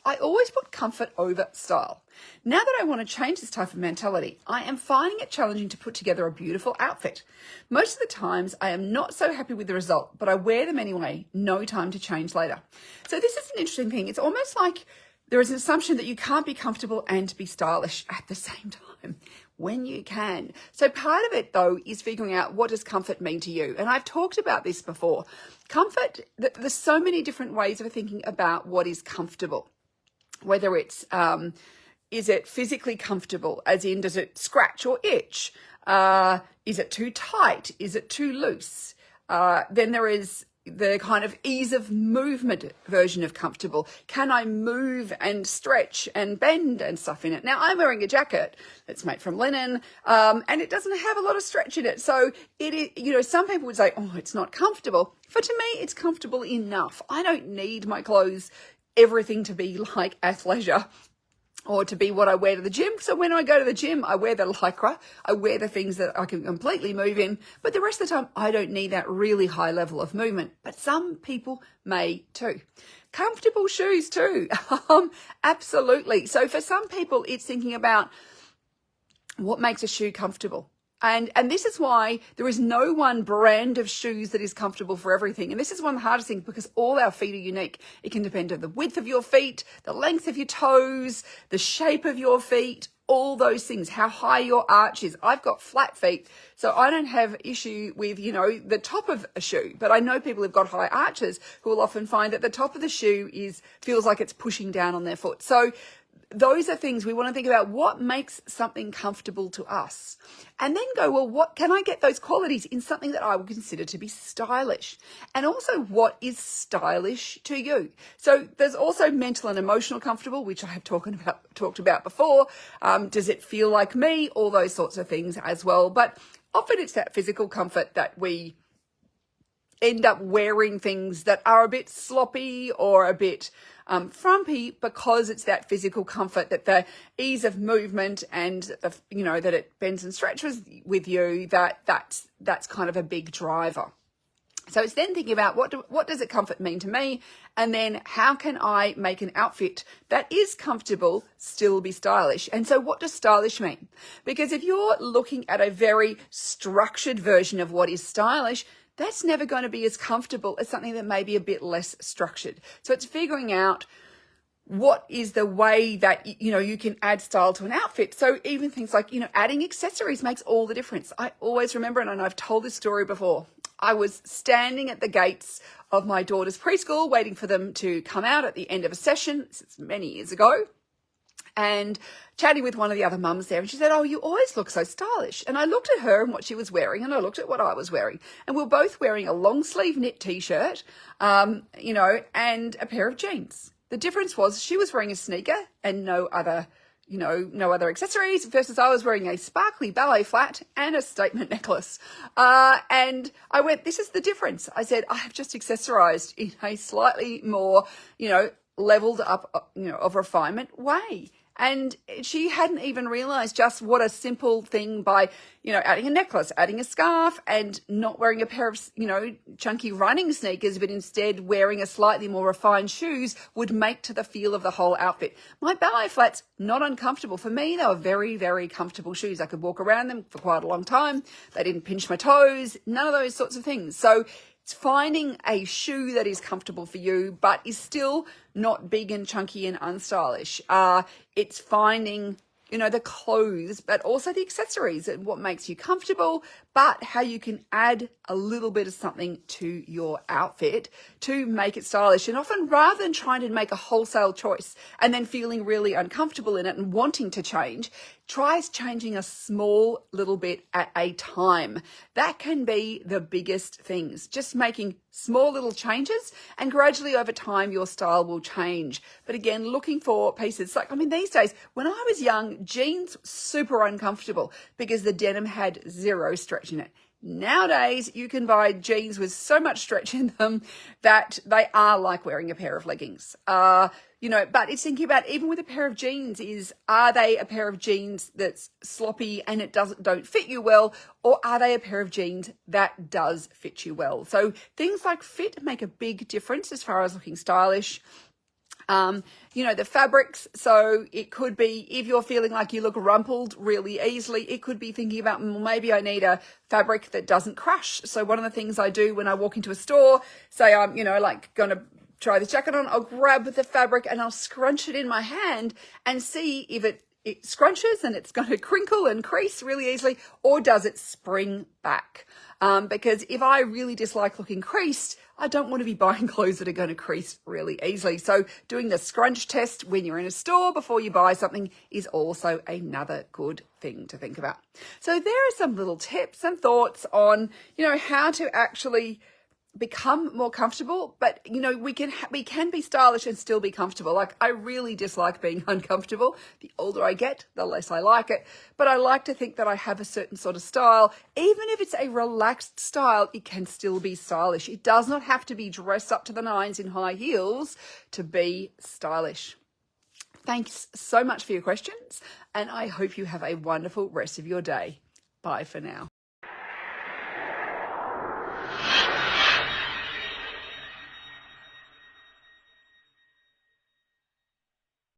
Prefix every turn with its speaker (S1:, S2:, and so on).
S1: I always put comfort over style. Now that I want to change this type of mentality, I am finding it challenging to put together a beautiful outfit. Most of the times I am not so happy with the result, but I wear them anyway, no time to change later. So this is an interesting thing. It's almost like there is an assumption that you can't be comfortable and be stylish at the same time when you can. So part of it, though, is figuring out what does comfort mean to you. And I've talked about this before. Comfort, there's so many different ways of thinking about what is comfortable, whether it's, is it physically comfortable, as in does it scratch or itch? Is it too tight? Is it too loose? Then there is the kind of ease of movement version of comfortable. Can I move and stretch and bend and stuff in it? Now, I'm wearing a jacket that's made from linen, and it doesn't have a lot of stretch in it. So it is, you know, some people would say, oh, it's not comfortable. But to me, it's comfortable enough. I don't need my clothes, everything to be like athleisure or to be what I wear to the gym. So when I go to the gym, I wear the lycra, I wear the things that I can completely move in, but the rest of the time, I don't need that really high level of movement. But some people may too. Comfortable shoes too. Absolutely. So for some people, it's thinking about what makes a shoe comfortable. And this is why there is no one brand of shoes that is comfortable for everything. And this is one of the hardest things because all our feet are unique. It can depend on the width of your feet, the length of your toes, the shape of your feet, all those things, how high your arch is. I've got flat feet, so I don't have issue with, you know, the top of a shoe. But I know people who've got high arches who will often find that the top of the shoe feels like it's pushing down on their foot. So those are things we want to think about. What makes something comfortable to us? And then go, well, what can I get those qualities in something that I would consider to be stylish? And also, what is stylish to you? So there's also mental and emotional comfortable, which I have talked about before. Does it feel like me? All those sorts of things as well. But often it's that physical comfort that we end up wearing things that are a bit sloppy or a bit frumpy because it's that physical comfort, that the ease of movement and you know that it bends and stretches with you, that's kind of a big driver. So it's then thinking about what does it comfort mean to me, and then how can I make an outfit that is comfortable still be stylish? And so what does stylish mean? Because if you're looking at a very structured version of what is stylish, that's never going to be as comfortable as something that may be a bit less structured. So it's figuring out what is the way that, you know, you can add style to an outfit. So even things like, you know, adding accessories makes all the difference. I always remember, and I've told this story before, I was standing at the gates of my daughter's preschool waiting for them to come out at the end of a session. This is many years ago. And chatting with one of the other mums there, and she said, oh, you always look so stylish. And I looked at her and what she was wearing, and I looked at what I was wearing. And we were both wearing a long sleeve knit t-shirt, you know, and a pair of jeans. The difference was she was wearing a sneaker and no other accessories, versus I was wearing a sparkly ballet flat and a statement necklace. And I went, this is the difference. I said, I have just accessorized in a slightly more, you know, leveled up, you know, of refinement way. And she hadn't even realized just what a simple thing by, you know, adding a necklace, adding a scarf, and not wearing a pair of, you know, chunky running sneakers, but instead wearing a slightly more refined shoes would make to the feel of the whole outfit. My ballet flats, not uncomfortable. For me, they were very, very comfortable shoes. I could walk around them for quite a long time. They didn't pinch my toes, none of those sorts of things. So it's finding a shoe that is comfortable for you, but is still not big and chunky and unstylish. It's finding, you know, the clothes, but also the accessories and what makes you comfortable, but how you can add a little bit of something to your outfit to make it stylish. And often, rather than trying to make a wholesale choice and then feeling really uncomfortable in it and wanting to change, try changing a small little bit at a time. That can be the biggest things. Just making small little changes, and gradually over time your style will change. But again, looking for pieces like, I mean, these days, when I was young, jeans super uncomfortable because the denim had zero stretch in it. Nowadays, you can buy jeans with so much stretch in them that they are like wearing a pair of leggings. You know, but it's thinking about, even with a pair of jeans, are they a pair of jeans that's sloppy and it don't fit you well, or are they a pair of jeans that does fit you well? So things like fit make a big difference as far as looking stylish. The fabrics. So it could be, if you're feeling like you look rumpled really easily, it could be thinking about, maybe I need a fabric that doesn't crash. So one of the things I do when I walk into a store, say I'm, like going to try this jacket on, I'll grab the fabric and I'll scrunch it in my hand and see if it scrunches and it's going to crinkle and crease really easily, or does it spring back? Because if I really dislike looking creased, I don't want to be buying clothes that are going to crease really easily. So doing the scrunch test when you're in a store before you buy something is also another good thing to think about. So there are some little tips and thoughts on, how to actually become more comfortable, but we can be stylish and still be comfortable. Like, I really dislike being uncomfortable. The older I get, the less I like it, but I like to think that I have a certain sort of style. Even if it's a relaxed style, it can still be stylish. It does not have to be dressed up to the nines in high heels to be stylish. Thanks so much for your questions, and I hope you have a wonderful rest of your day. Bye for now.